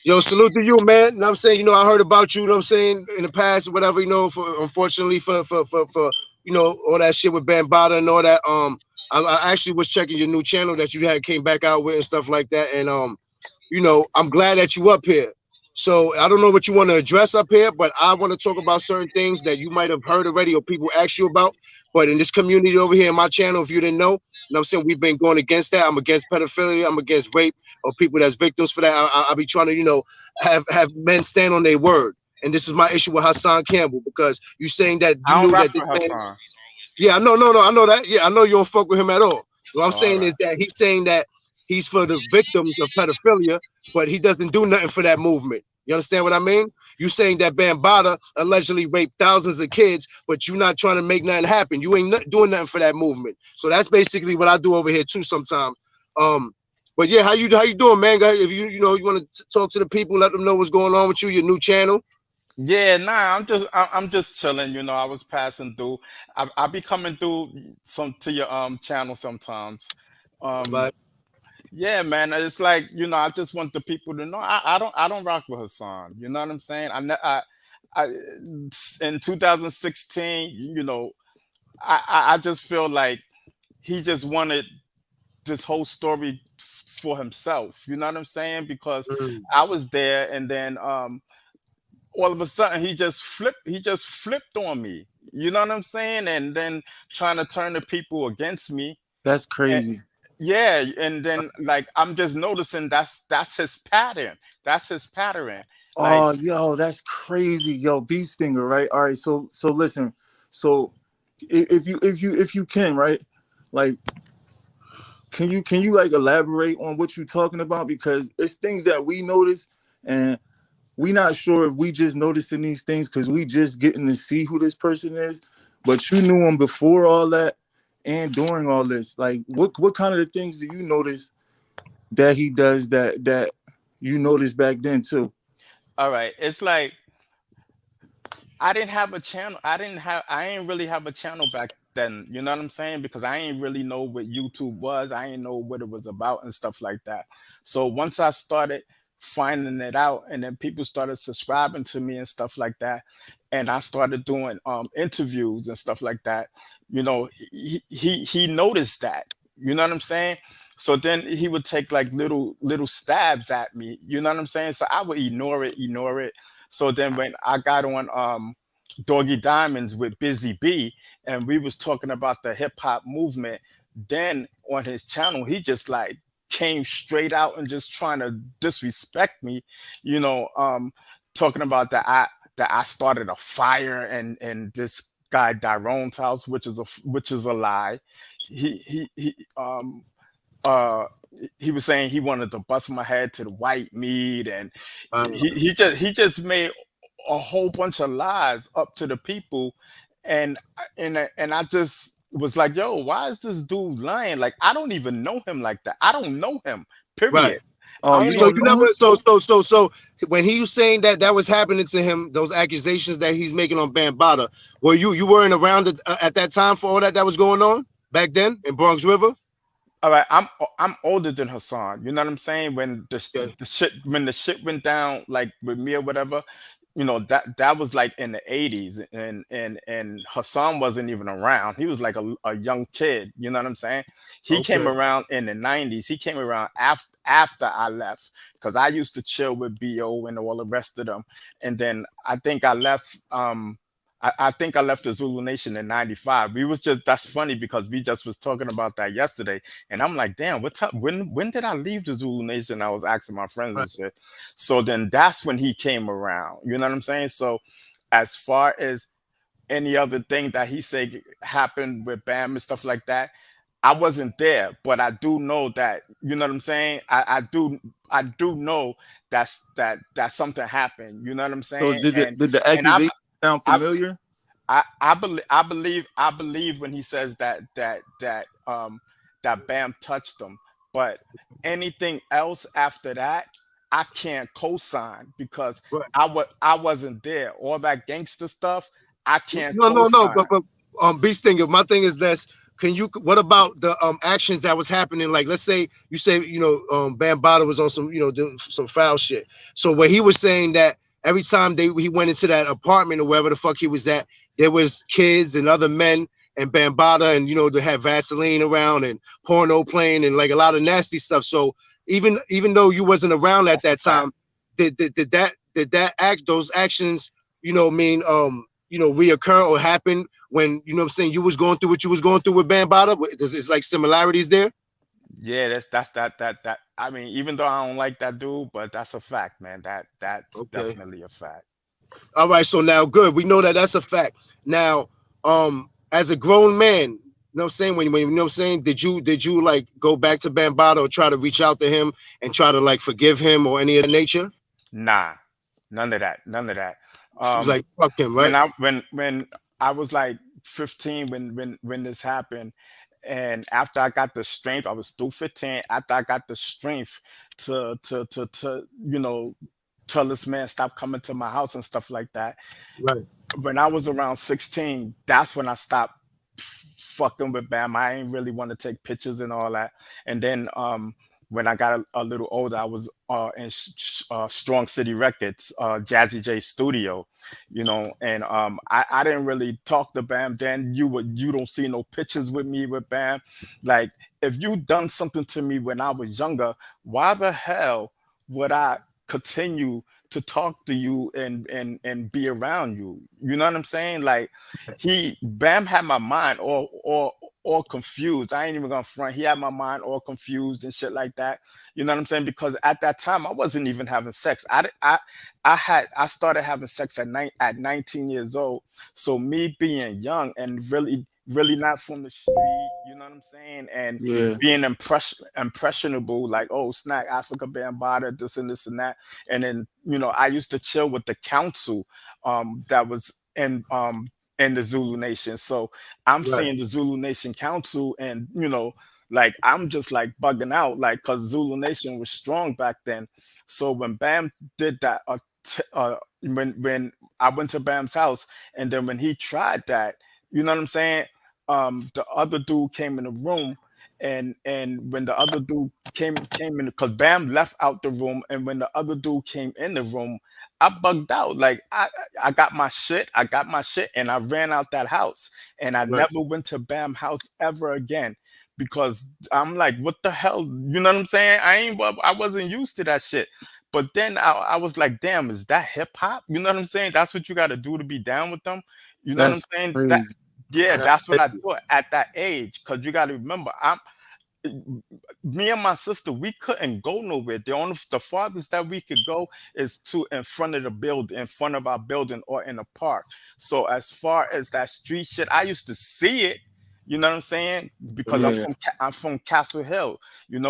Yo, salute to you, man. You know what I'm saying? I heard about you, you know what I'm saying, in the past or whatever, for unfortunately for all that shit with Bambada and all that. I actually was checking your new channel that you had came back out with and stuff like that. And I'm glad that you up here. So I don't know what you want to address up here, but I want to talk about certain things that you might have heard already or people ask you about. But in this community over here in my channel, if you didn't know, what I'm saying, we've been going against that. I'm against pedophilia. I'm against rape or people that's victims for that. I be trying to, have men stand on their word. And this is my issue with Hassan Campbell because you saying that you I don't knew rock that this with man. Hassan. Yeah, I know, no, I know that. Yeah, I know you don't fuck with him at all. What I'm Oh, all saying right. is that he's saying that he's for the victims of pedophilia, but he doesn't do nothing for that movement. You understand what I mean? You saying that Bambada allegedly raped thousands of kids, but you're not trying to make nothing happen. You ain't doing nothing for that movement. So that's basically what I do over here too sometimes. Um, but yeah, how you doing, man? If you want to talk to the people, let them know what's going on with you, your new channel. Yeah, nah, I'm just chilling. I was passing through. I be coming through some to your channel sometimes. Um, Right. yeah, man, it's like I just want the people to know I don't rock with Hassan. You know what I'm saying? I in 2016, I just feel like he just wanted this whole story for himself. You know what I'm saying? Because Mm, I was there, and then all of a sudden he just flipped on me. You know what I'm saying? And then trying to turn the people against me. That's And, crazy. yeah, and then like I'm just noticing that's his pattern. That's his pattern. Like, Oh, yo, that's crazy, yo, Beat Stinger, right? All right, so listen, so if you can, right, like, can you like elaborate on what you're talking about because it's things that we notice and we not sure if we just noticing these things because we just getting to see who this person is, but you knew him before all that and during all this. Like, what kind of the things do you notice that he does that you noticed back then too? all right, it's like I didn't have a channel. I ain't really have a channel back then. You know what I'm saying? Because I ain't really know what YouTube was. I ain't know what it was about and stuff like that. So once I started finding it out, and then people started subscribing to me and stuff like that, and I started doing interviews and stuff like that, he noticed that. You know what I'm saying? So then he would take like little stabs at me. You know what I'm saying? So I would ignore it. So then when I got on Doggy Diamonds with Busy B, and we was talking about the hip hop movement, then on his channel, he just like came straight out and just trying to disrespect me, you know, talking about that I started a fire and this guy Dyrone's house, which is a lie. He he was saying he wanted to bust my head to the white meat, and uh, he just made a whole bunch of lies up to the people, and I just was like, yo, why is this dude lying? Like, I don't even know him like that. I don't know him. right. Period. Oh, I you don't So even don't you know. never know him? so when he was saying that was happening to him, those accusations that he's making on Bambata, you weren't around at that time for all that was going on back then in Bronx River? All right, I'm older than Hassan. You know what I'm saying? When Yeah. the shit went down, like with me or whatever, that was like in the '80s, and Hassan wasn't even around. He was like a young kid. You know what I'm saying? He came Okay. around in the '90s. He came around after I left, because I used to chill with Bo and all the rest of them, and then I think I left. I think I left the Zulu Nation in '95. We was just That's funny because we just was talking about that yesterday, and I'm like, damn, what time? When did I leave the Zulu Nation? I was asking my friends Right. and shit. So then that's when he came around. You know what I'm saying? So as far as any other thing that he said happened with Bam and stuff like that, I wasn't there, but I do know that. You know what I'm saying? I do know that something happened. You know what I'm So saying? did the And did the and I accusation sound I familiar? I believe when he says that Bam touched him, but anything else after that, I can't co-sign because Right. I wasn't there. All that gangster stuff, I can't No, no, no. But co-sign. but Beast Stinger, my thing is this. can you, what about the actions that was happening? Like, let's say you say, Bambaataa was on some, doing some foul shit. So where he was saying that every time he went into that apartment or wherever the fuck he was at, there was kids and other men and Bambaataa, and they had Vaseline around and porno playing and like a lot of nasty stuff. So even though you wasn't around at that time, did that act, those actions, reoccur or happen when, what I'm saying, you was going through what you was going through with Bambaataa? It's like similarities there. Yeah, that. I mean, even though I don't like that dude, but that's a fact, man. That's Okay. definitely a fact. All right. So now, good. We know that that's a fact. Now, as a grown man, what I'm saying, when you know what I'm saying, did you like go back to Bambaataa or try to reach out to him and try to like forgive him or any of the nature? Nah, none of that. None of that. She was Um, like, fuck him, when right? I was like 15 when this happened, and after I got the strength, I was still 15. After I got the strength to tell this man stop coming to my house and stuff like that. Right. When I was around 16, that's when I stopped fucking with Bam. I ain't really want to take pictures and all that. And then when I got a little older, I was in Strong City Records, Jazzy J Studio, and I didn't really talk to Bam then. You don't see no pictures with me with Bam. Like, if you done something to me when I was younger, why the hell would I continue to talk to you and be around you? You know what I'm saying? Like, Bam had my mind all confused. I ain't even gonna front. He had my mind all confused and shit like that. You know what I'm saying? Because at that time I wasn't even having sex. I started having sex at 19 years old. So me being young and really not from the street, you know what I'm saying? And Yeah. being impressionable, like, oh, snack, Africa Bambaataa, this and this and that. And then, I used to chill with the council that was in the Zulu Nation. So I'm Right. seeing the Zulu Nation Council, and like, I'm just like bugging out, like, because Zulu Nation was strong back then. So when Bam did that, when I went to Bam's house, and then when he tried that, you know what I'm saying? The other dude came in the room, and when the other dude came in, because Bam left out the room, and when the other dude came in the room, I bugged out. Like, I got my shit, and I ran out that house, and I Right. never went to Bam house ever again, because I'm like, what the hell? You know what I'm saying? I wasn't used to that shit. But then I was like, damn, is that hip hop? You know what I'm saying? That's what you got to do to be down with them. You know what I'm That's saying? crazy. Yeah, Yeah. that's what I thought at that age. Because you got to remember, me and my sister, we couldn't go nowhere. The farthest that we could go is to in front of the building, in front of our building, or in the park. So as far as that street shit, I used to see it. You know what I'm saying? Because Mhm. Yeah. I'm from Castle Hill.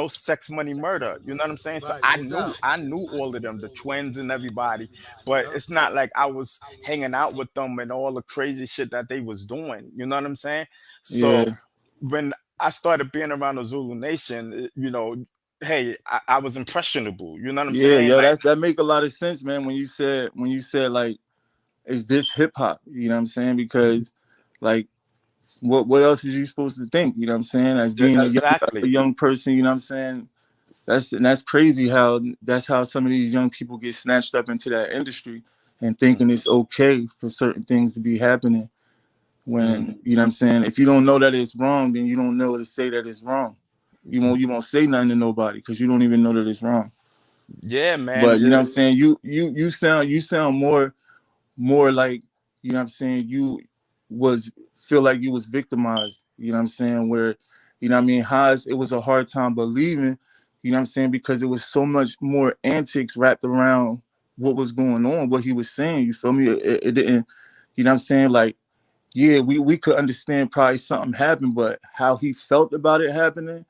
Sex, money, murder. You know what I'm saying? So Right. I No knew doubt. I knew all of them, the twins and everybody. But it's not like I was hanging out with them and all the crazy shit that they was doing. You know what I'm saying? Yeah. So when I started being around the Zulu Nation, hey, I was impressionable. You know what I'm Yeah, saying? yo, Like, that make a lot of sense, man. When you said like, is this hip hop? You know what I'm saying? Because like, what else is you supposed to think? You know what I'm saying? As being a exactly. young person, you know what I'm saying? That's crazy how that's how some of these young people get snatched up into that industry and thinking it's okay for certain things to be happening when, you know what I'm saying, if you don't know that it's wrong, then you don't know to say that it's wrong. You won't say nothing to nobody because you don't even know that it's wrong. Yeah, man. But you know what I'm saying, you sound more like, you know what I'm saying, you was feel like you was victimized, you know what I'm saying, where, you know what I mean, Haas, it was a hard time believing, you know what I'm saying, because it was so much more antics wrapped around what was going on, what he was saying, you feel me? It didn't, you know what I'm saying, like, yeah, we could understand probably something happened, but how he felt about it happening,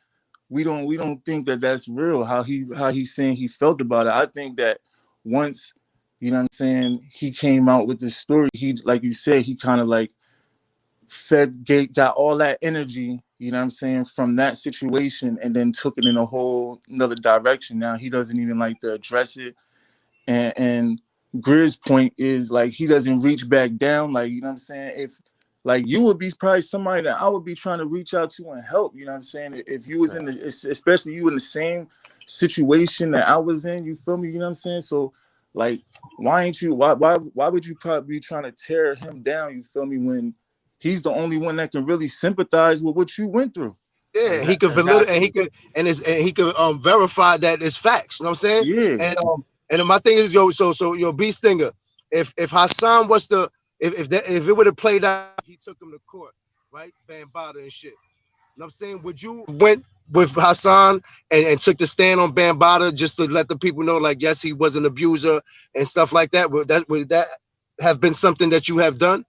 we don't think that that's real. How he's saying he felt about it. I think that once, you know what I'm saying, he came out with this story, he, like you said, he kind of like got all that energy, you know what I'm saying, from that situation, and then took it in a whole another direction. Now he doesn't even like to address it, and Grizz point is like he doesn't reach back down. Like, you know what I'm saying, like you would be probably somebody that I would be trying to reach out to and help. You know what I'm saying? If you was in the, especially you in the same situation that I was in, you feel me? You know what I'm saying? So like, why ain't you? Why would you probably be trying to tear him down? You feel me? When he's the only one that can really sympathize with what you went through. Yeah, he could validate, and Exactly. he could verify that it's facts. You know what I'm saying? Yeah, And my thing is, yo, B Stinger, if Hassan was to, if it would have played out, he took him to court, right? Bambada and shit. You know what I'm saying? Would you went with Hassan and took the stand on Bambada just to let the people know, like, yes, he was an abuser and stuff like that? Would that have been something that you have done?